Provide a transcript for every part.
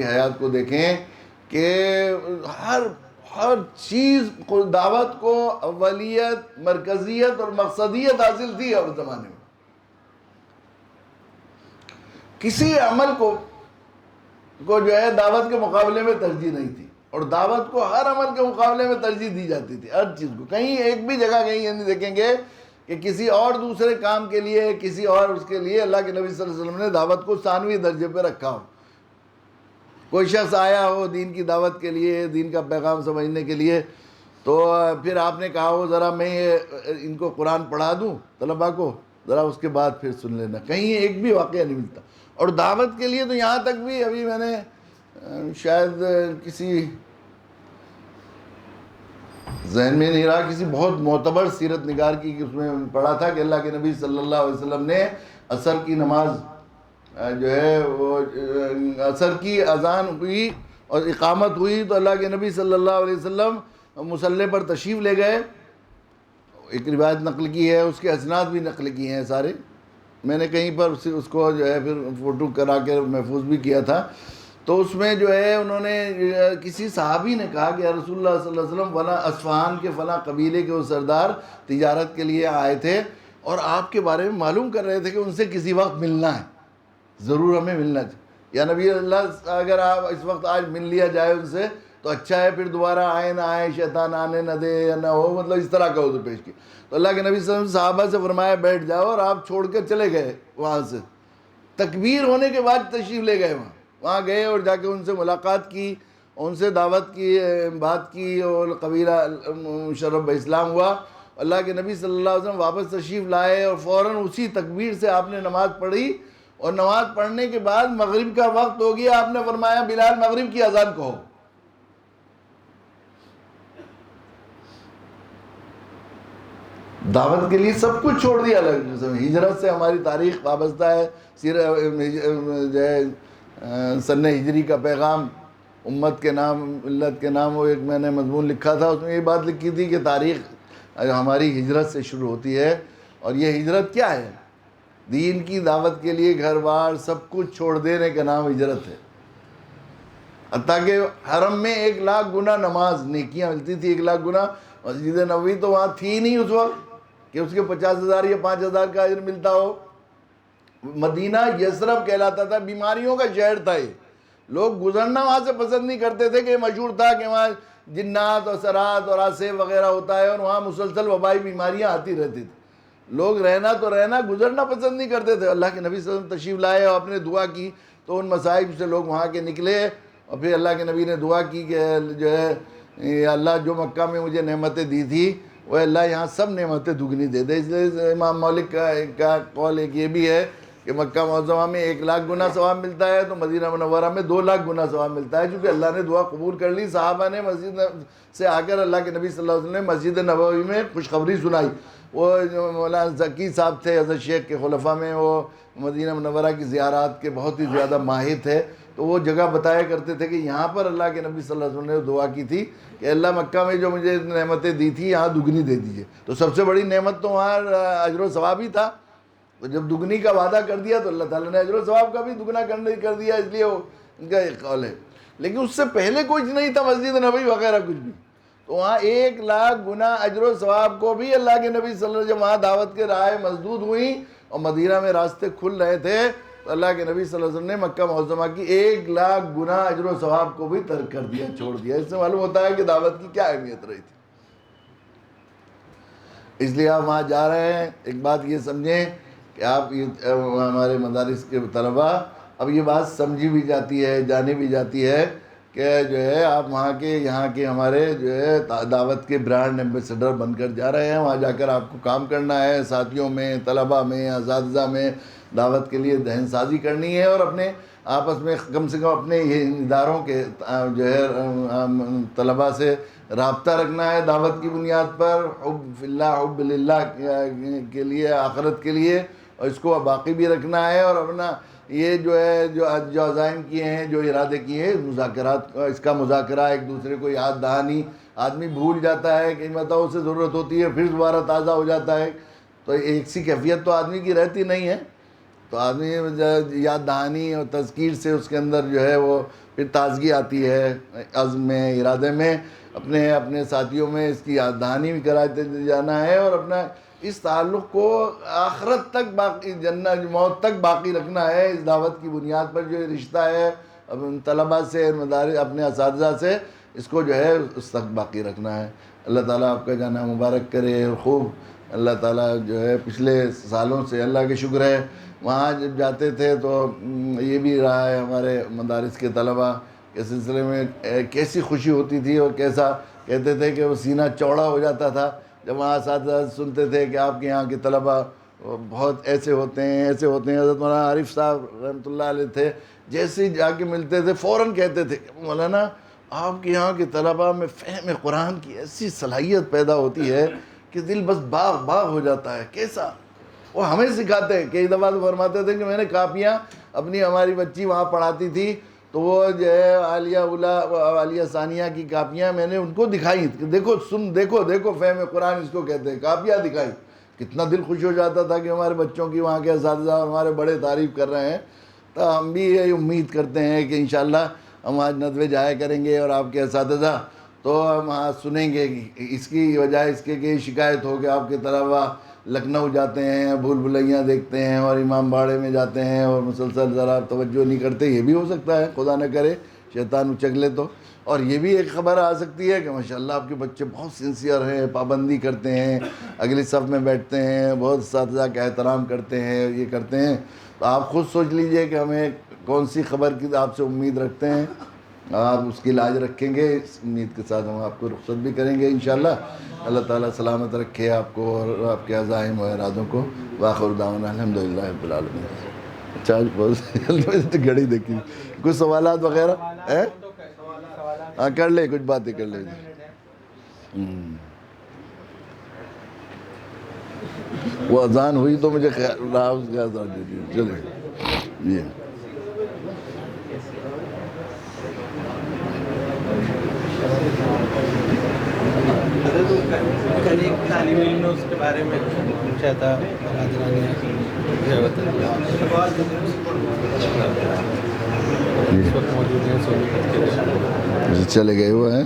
حیات کو دیکھیں کہ ہر چیز دعوت کو اولیت، مرکزیت اور مقصدیت حاصل تھی اور زمانے میں کسی عمل کو جو ہے دعوت کے مقابلے میں ترجیح نہیں تھی، اور دعوت کو ہر عمل کے مقابلے میں ترجیح دی جاتی تھی، ہر چیز کو. کہیں ایک بھی جگہ کہیں یہ نہیں دیکھیں گے کہ کسی اور دوسرے کام کے لیے، کسی اور اس کے لیے اللہ کے نبی صلی اللہ علیہ وسلم نے دعوت کو ثانوی درجے پہ رکھا ہو. کوئی شخص آیا ہو دین کی دعوت کے لیے، دین کا پیغام سمجھنے کے لیے، تو پھر آپ نے کہا ہو ذرا میں ان کو قرآن پڑھا دوں طلباء کو، ذرا اس کے بعد پھر سن لینا. کہیں ایک بھی واقعہ نہیں ملتا. اور دعوت کے لیے تو یہاں تک بھی، ابھی میں نے شاید کسی ذہن میں نہیں رہا، کسی بہت معتبر سیرت نگار کی اس میں پڑھا تھا کہ اللہ کے نبی صلی اللہ علیہ وسلم نے عصر کی نماز جو ہے وہ عصر کی اذان ہوئی اور اقامت ہوئی تو اللہ کے نبی صلی اللہ علیہ وسلم مصلی پر تشریف لے گئے. ایک روایت نقل کی ہے، اس کے اسناد بھی نقل کیے ہیں سارے. میں نے کہیں پر اس کو جو ہے پھر فوٹو کرا کے محفوظ بھی کیا تھا. تو اس میں جو ہے انہوں نے کسی صحابی نے کہا کہ رسول اللہ صلی اللہ علیہ وسلم فلاں اصفہان کے فلاں قبیلے کے وہ سردار تجارت کے لیے آئے تھے اور آپ کے بارے میں معلوم کر رہے تھے کہ ان سے کسی وقت ملنا ہے، ضرور ہمیں ملنا چاہیے. یا نبی اللہ اگر آپ اس وقت آج مل لیا جائے ان سے تو اچھا ہے، پھر دوبارہ آئے نہ آئے، شیطان آنے نہ دے یا نہ ہو، مطلب اس طرح کا عذر پیش کیا. تو اللہ کے نبی صلی اللہ علیہ وسلم صحابہ سے فرمایا بیٹھ جاؤ، اور آپ چھوڑ کر چلے گئے. وہاں سے تکبیر ہونے کے بعد تشریف لے گئے، وہاں گئے اور جا کے ان سے ملاقات کی، ان سے دعوت کی، بات کی، اور قبیلہ مشرف اسلام ہوا. اللہ کے نبی صلی اللہ علیہ وسلم واپس تشریف لائے اور فوراً اسی تکبیر سے آپ نے نماز پڑھی. اور نماز پڑھنے کے بعد مغرب کا وقت ہو گیا، آپ نے فرمایا بلال مغرب کی اذان کہو. دعوت کے لیے سب کچھ چھوڑ دیا. ہجرت سے ہماری تاریخ وابستہ ہے، جو ہے سن ہجری کا پیغام امت کے نام، ملت کے نام. وہ ایک میں نے مضمون لکھا تھا، اس میں یہ بات لکھی تھی کہ تاریخ ہماری ہجرت سے شروع ہوتی ہے. اور یہ ہجرت کیا ہے؟ دین کی دعوت کے لیے گھر بار سب کچھ چھوڑ دینے کا نام ہجرت ہے. حتیٰ کہ حرم میں 1,00,000 گنا نماز نیکیاں ملتی تھی، 1,00,000 گنا. مسجد نبوی تو وہاں تھی نہیں اس وقت کہ اس کے 50,000 یا 5,000 کا اجر ملتا ہو. مدینہ یثرب کہلاتا تھا، بیماریوں کا شہر تھا. یہ لوگ گزرنا وہاں سے پسند نہیں کرتے تھے کہ مشہور تھا کہ وہاں جنات اور سرات اور آسیب وغیرہ ہوتا ہے، اور وہاں مسلسل وبائی بیماریاں آتی رہتی تھی. لوگ رہنا تو رہنا، گزرنا پسند نہیں کرتے تھے. اللہ کے نبی صلی اللہ علیہ وسلم تشریف لائے اور آپ نے دعا کی تو ان مصائب سے لوگ وہاں کے نکلے. اور پھر اللہ کے نبی نے دعا کی کہ جو ہے اللہ جو مکہ میں مجھے نعمتیں دی تھی وہ اللہ یہاں سب نعمتیں دگنی دے دے. اس لیے امام مالک کا قول ایک یہ بھی ہے کہ مکہ معظمہ میں 1,00,000 گنا ثواب ملتا ہے تو مدینہ منورہ میں 2,00,000 گنا ثواب ملتا ہے، چونکہ اللہ نے دعا قبول کر لی. صحابہ نے مسجد سے آ کر اللہ کے نبی صلی اللہ علیہ وسلم نے مسجد نبوی میں خوشخبری سنائی. وہ مولانا ذکی صاحب تھے حضرت شیخ کے خلفاء میں، وہ مدینہ منورہ کی زیارات کے بہت ہی زیادہ ماہر تھے. تو وہ جگہ بتایا کرتے تھے کہ یہاں پر اللہ کے نبی صلی اللہ علیہ وسلم نے دعا کی تھی کہ اللہ مکہ میں جو مجھے نعمتیں دی تھی یہاں دگنی دے دیجئے. تو سب سے بڑی نعمت تو وہاں اجر و ثواب ہی تھا. تو جب دگنی کا وعدہ کر دیا تو اللہ تعالیٰ نے اجر و ثواب کا بھی دگنا کر دیا. اس لیے وہ ان کا ایک قول ہے. لیکن اس سے پہلے کچھ نہیں تھا، مسجد نبوی وغیرہ کچھ بھی. تو وہاں 1,00,000 گنا اجر و ثواب کو بھی اللہ کے نبی صلی اللہ علیہ وسلم وہاں دعوت کے راہیں مسدود ہوئیں اور مدینہ میں راستے کھل رہے تھے. تو اللہ کے نبی صلی اللہ علیہ وسلم نے مکہ معظمہ کی 1,00,000 گنا اجر و ثواب کو بھی ترک کر دیا، چھوڑ دیا. اس سے معلوم ہوتا ہے کہ دعوت کی کیا اہمیت رہی تھی. اس لیے آپ وہاں جا رہے ہیں، ایک بات یہ سمجھیں کہ آپ ہمارے مدارس کے طلباء، اب یہ بات سمجھی بھی جاتی ہے، جانی بھی جاتی ہے کہ جو ہے آپ وہاں کے یہاں کے ہمارے جو ہے دعوت کے برانڈ ایمبیسڈر بن کر جا رہے ہیں. وہاں جا کر آپ کو کام کرنا ہے، ساتھیوں میں، طلباء میں، اساتذہ میں دعوت کے لیے دہن سازی کرنی ہے، اور اپنے آپس میں کم سے کم اپنے یہ اداروں کے جو ہے طلباء سے رابطہ رکھنا ہے دعوت کی بنیاد پر، حب فی اللہ، حب للہ کے لیے، آخرت کے لیے، اور اس کو باقی بھی رکھنا ہے. اور اپنا یہ جو ہے جو عزائم کیے ہیں، جو ارادے کیے ہیں، مذاکرات، اس کا مذاکرہ، ایک دوسرے کو یاد دہانی. آدمی بھول جاتا ہے، کئی مرتبہ اسے ضرورت ہوتی ہے، پھر دوبارہ تازہ ہو جاتا ہے. تو ایک سی کیفیت تو آدمی کی رہتی نہیں ہے. تو آدمی یاد دہانی اور تذکیر سے اس کے اندر جو ہے وہ پھر تازگی آتی ہے عزم میں، ارادے میں، اپنے اپنے ساتھیوں میں اس کی یاد دہانی بھی کراتے جانا ہے، اور اپنا اس تعلق کو آخرت تک باقی، جنت موت تک باقی رکھنا ہے۔ اس دعوت کی بنیاد پر جو یہ رشتہ ہے طلباء سے، مدارس، اپنے اساتذہ سے، اس کو جو ہے اس تک باقی رکھنا ہے۔ اللہ تعالیٰ آپ کا جانا مبارک کرے، اور خوب اللہ تعالیٰ جو ہے پچھلے سالوں سے اللہ کے شکر ہے وہاں جب جاتے تھے تو یہ بھی رہا ہے ہمارے مدارس کے طلباء کے سلسلے میں کیسی خوشی ہوتی تھی، اور کیسا کہتے تھے کہ وہ سینہ چوڑا ہو جاتا تھا جب وہاں اساتذہ سنتے تھے کہ آپ کے یہاں کے طلباء بہت ایسے ہوتے ہیں، ایسے ہوتے ہیں۔ حضرت مولانا عارف صاحب رحمۃ اللہ علیہ تھے، جیسے ہی جا کے ملتے تھے فوراً کہتے تھے کہ مولانا آپ کے یہاں کے طلباء میں فہم قرآن کی ایسی صلاحیت پیدا ہوتی ہے کہ دل بس باغ باغ ہو جاتا ہے۔ کیسا وہ ہمیں سکھاتے ہیں، کئی دفعہ تو فرماتے تھے کہ میں نے کاپیاں اپنی، ہماری بچی وہاں پڑھاتی تھی تو وہ جو ہے عالیہ اولا، عالیہ ثانیہ کی کاپیاں میں نے ان کو دکھائیں کہ دیکھو دیکھو فہم قرآن اس کو کہتے ہیں، کاپیاں دکھائی، کتنا دل خوش ہو جاتا تھا کہ ہمارے بچوں کی وہاں کے اساتذہ اور ہمارے بڑے تعریف کر رہے ہیں۔ تو ہم بھی یہ امید کرتے ہیں کہ انشاءاللہ ہم آج ندوے جایا کریں گے، اور آپ کے اساتذہ تو ہم وہاں سنیں گے۔ اس کی وجہ اس کے کہ شکایت ہو کہ آپ کے طلباء لکھنؤ جاتے ہیں، بھول بھلیاں دیکھتے ہیں، اور امام باڑے میں جاتے ہیں، اور مسلسل ذرا توجہ نہیں کرتے۔ یہ بھی ہو سکتا ہے، خدا نہ کرے شیطان اچک لے تو۔ اور یہ بھی ایک خبر آ سکتی ہے کہ ماشاءاللہ آپ کے بچے بہت سنسیئر ہیں، پابندی کرتے ہیں، اگلی صف میں بیٹھتے ہیں، بہت اساتذہ کا احترام کرتے ہیں، یہ کرتے ہیں۔ تو آپ خود سوچ لیجئے کہ ہمیں کون سی خبر کی آپ سے امید رکھتے ہیں، آپ اس کی لاج رکھیں گے۔ اس امید کے ساتھ ہم آپ کو رخصت بھی کریں گے انشاءاللہ۔ اللہ تعالیٰ سلامت رکھے آپ کو اور آپ کے عزائم و ارادوں کو۔ وآخر دعوانا الحمدللہ رب العالمین۔ اچھا آج بہت گھڑی دیکھی، کچھ سوالات وغیرہ ہیں؟ ہاں کر لیں، کچھ باتیں کر لیں۔ وہ اذان ہوئی تو مجھے خیال رہا اس کا اذان دے دی۔ چلے یہ کل ایک طالب علم نے اس کے بارے میں پوچھا تھا، چلے گئے وہ ہیں۔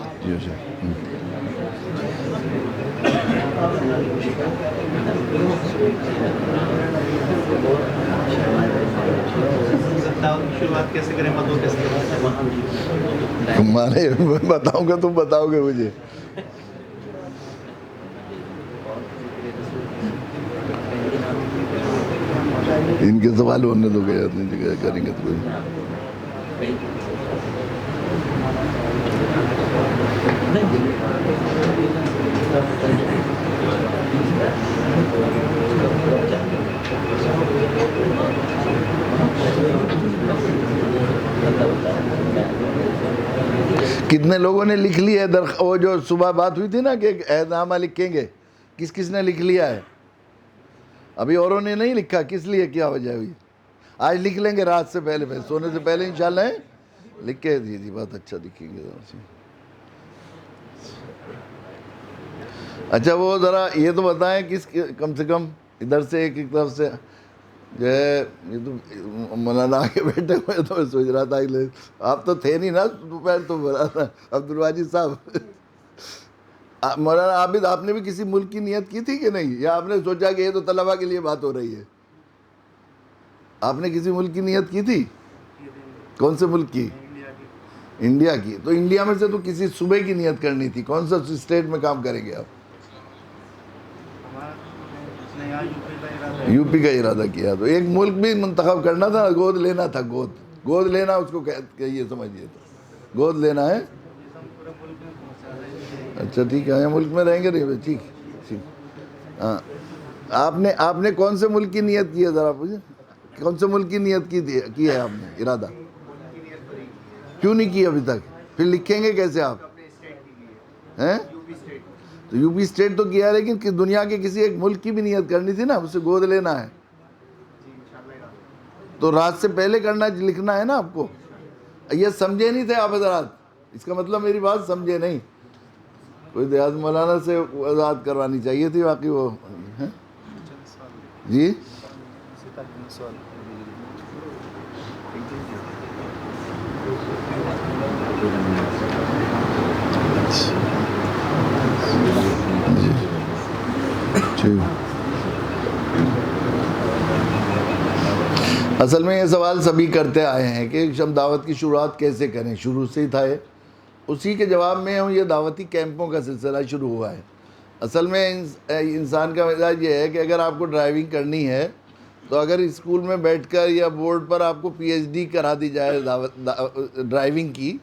شروعات کیسے کریں، مدعو کیسے کریں؟ تمہارے بتاؤں گا، تم بتاؤ گے مجھے۔ ان کے سوال ہونے دو گے، اپنی جگہ کریں گے تو کوئی۔ کتنے لوگوں نے لکھ لی ہے وہ جو صبح بات ہوئی تھی نا کہ عہد نامہ لکھیں گے، کس نے لکھ لیا ہے؟ ابھی اوروں نے نہیں لکھا، کس لیے، کیا وجہ ہوئی؟ آج لکھ لیں گے رات سے پہلے، سونے سے پہلے انشاءاللہ لکھ کے جی بہت اچھا لکھیں گے۔ اچھا وہ ذرا یہ تو بتائیں کس کم سے کم ادھر سے ایک طرف سے جو ہے، یہ تو مولانا آگے بیٹھے ہوئے تو میں سوچ رہا تھا آپ تو تھے نہیں نا دوپہر، تو مولانا عبدالواجد صاحب، مولانا عابد آپ نے بھی کسی ملک کی نیت کی تھی کہ نہیں، یا آپ نے سوچا کہ یہ تو طلباء کے لیے بات ہو رہی ہے؟ آپ نے کسی ملک کی نیت کی تھی؟ کون سے ملک کی؟ انڈیا کی۔ تو انڈیا میں سے تو کسی صوبے کی نیت کرنی تھی، کون سا اسٹیٹ میں کام کریں گے آپ؟ یو پی کا ارادہ کیا، تو ایک ملک بھی منتخب کرنا تھا، گود لینا تھا، گود لینا اس کو کہیے، سمجھیے تو گود لینا ہے۔ اچھا ٹھیک ہے، ملک میں رہیں گے نہیں، ٹھیک۔ ہاں آپ نے کون سے ملک کی نیت کی ہے، ذرا پوچھیں، کون سے ملک کی نیت کی ہے آپ نے ارادہ؟ کیوں نہیں کی ابھی تک؟ پھر لکھیں گے کیسے آپ ہیں؟ تو یو پی اسٹیٹ تو کیا ہے، لیکن دنیا کے کسی ایک ملک کی بھی نیت کرنی تھی نا، اسے گود لینا ہے تو رات سے پہلے کرنا، لکھنا ہے نا آپ کو۔ یہ سمجھے نہیں تھے آپ حضرات، اس کا مطلب میری بات سمجھے نہیں۔ کوئی دیہات مولانا سے وضاحت کروانی چاہیے تھی واقعی وہ۔ جی جی ٹھیک. اصل میں یہ سوال سبھی کرتے آئے ہیں کہ ہم دعوت کی شروعات کیسے کریں, شروع سے ہی تھا یہ, اسی کے جواب میں ہم یہ دعوتی کیمپوں کا سلسلہ شروع ہوا ہے. اصل میں انسان کا مزاج یہ ہے کہ اگر آپ کو ڈرائیونگ کرنی ہے تو اگر اسکول میں بیٹھ کر یا بورڈ پر آپ کو پی ایچ ڈی کرا دی جائے ڈرائیونگ کی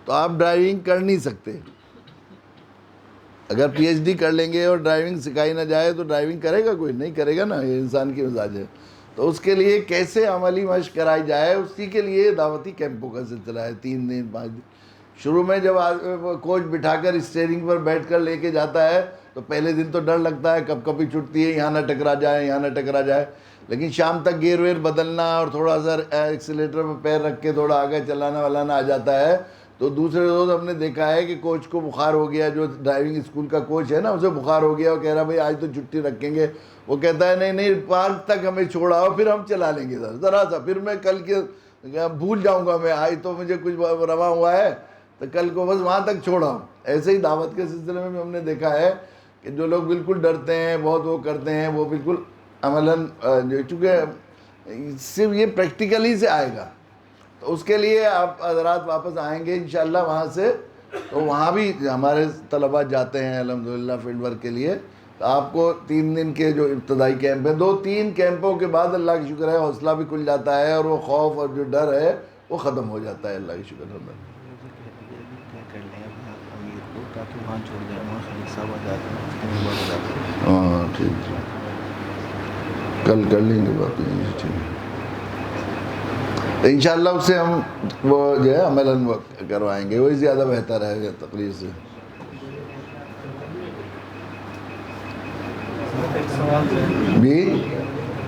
تو آپ ڈرائیونگ کر نہیں سکتے. اگر پی ایچ ڈی کر لیں گے اور ڈرائیونگ سکھائی نہ جائے تو ڈرائیونگ کرے گا کوئی؟ نہیں کرے گا نا, یہ انسان کی مزاج ہے. تو اس کے لیے کیسے عملی مشق کرائی جائے, اسی کے لیے دعوتی کیمپوں کا سلسلہ ہے. 3 دن 5 دن شروع میں جب کوچ بٹھا کر اسٹیئرنگ پر بیٹھ کر لے کے جاتا ہے تو پہلے دن تو ڈر لگتا ہے, کب کبھی چھٹتی ہے, یہاں نہ ٹکرا جائے یہاں نہ ٹکرا جائے. لیکن شام تک گیئر ویئر بدلنا اور تھوڑا سا ایکسیلیٹر پہ پیر رکھ کے تھوڑا آگے چلانا والانا آ جاتا ہے. تو دوسرے روز ہم نے دیکھا ہے کہ کوچ کو بخار ہو گیا, جو ڈرائیونگ اسکول کا کوچ ہے نا, اسے بخار ہو گیا, وہ کہہ رہا بھائی آج تو چھٹی رکھیں گے. وہ کہتا ہے نہیں نہیں, پارک تک ہمیں چھوڑاؤ پھر ہم چلا لیں گے ذرا سا, پھر میں کل کے بھول جاؤں گا, میں آج تو مجھے کچھ رواں ہوا ہے تو کل کو بس وہاں تک چھوڑاؤں. ایسے ہی دعوت کے سلسلے میں بھی ہم نے دیکھا ہے کہ جو لوگ بالکل ڈرتے ہیں, بہت وہ کرتے ہیں, وہ بالکل عملاً چونکہ صرف یہ پریکٹیکلی سے آئے گا تو اس کے لیے آپ حضرات واپس آئیں گے انشاءاللہ وہاں سے, تو وہاں بھی ہمارے طلباء جاتے ہیں الحمدللہ فیلڈ ورک کے لیے. تو آپ کو 3 دن کے جو ابتدائی کیمپ ہیں, 2-3 کیمپوں کے بعد اللہ کا شکر ہے حوصلہ بھی کھل جاتا ہے اور وہ خوف اور جو ڈر ہے وہ ختم ہو جاتا ہے. اللہ کا شکر ہے. ہاں ٹھیک, کل کر لیں گے بات. انشاءاللہ اس سے ہم وہ جو ہے عملاً کروائیں گے, وہی زیادہ بہتر ہے تقریر سے. بھی